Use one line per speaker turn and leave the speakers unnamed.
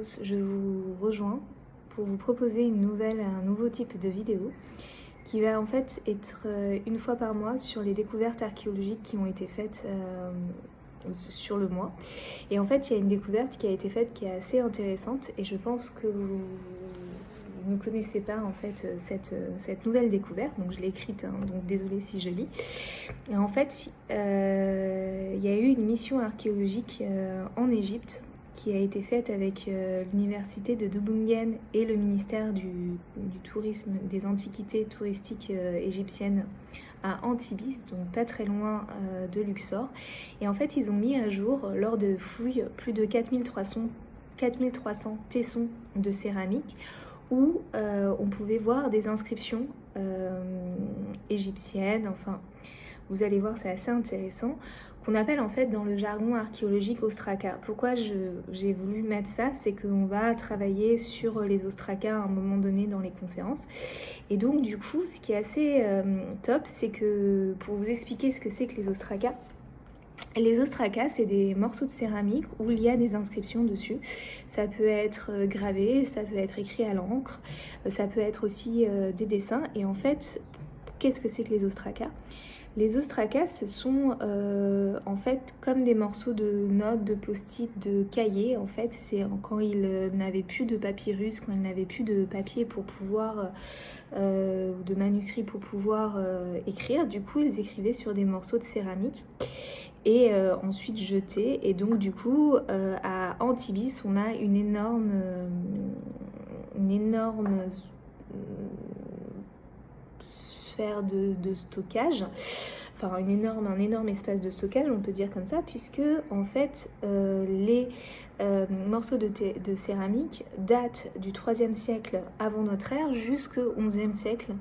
Je vous rejoins pour vous proposer un nouveau type de vidéo qui va en fait être une fois par mois sur les découvertes archéologiques qui ont été faites sur le mois. Et en fait, il y a une découverte qui a été faite qui est assez intéressante et je pense que vous ne connaissez pas en fait cette nouvelle découverte, donc je l'ai écrite, hein, donc désolée si je lis. Et en fait, il y a eu une mission archéologique en Égypte qui a été faite avec l'université de Dubungen et le ministère du tourisme, des antiquités touristiques égyptiennes à Antibes, donc pas très loin de Luxor. Et en fait, ils ont mis à jour, lors de fouilles, plus de 4300 tessons de céramique où on pouvait voir des inscriptions égyptiennes, enfin... Vous allez voir, c'est assez intéressant, qu'on appelle en fait dans le jargon archéologique ostraka. Pourquoi j'ai voulu mettre ça? C'est qu'on va travailler sur les ostrakas à un moment donné dans les conférences. Et donc du coup, ce qui est assez top, c'est que pour vous expliquer ce que c'est que les ostrakas, c'est des morceaux de céramique où il y a des inscriptions dessus. Ça peut être gravé, ça peut être écrit à l'encre, ça peut être aussi des dessins. Et en fait, qu'est-ce que c'est que les ostrakas? Les ostrakas, ce sont en fait comme des morceaux de notes, de post-it, de cahiers. En fait, c'est quand ils n'avaient plus de papyrus, quand ils n'avaient plus de papier pour pouvoir, ou de manuscrits pour pouvoir écrire. Du coup, ils écrivaient sur des morceaux de céramique et ensuite jetés. Et donc, du coup, à Antibes, on a une énorme sphère de stockage, enfin un énorme espace de stockage, on peut dire comme ça, puisque en fait les morceaux de céramique datent du 3e siècle avant notre ère jusqu'au 11e siècle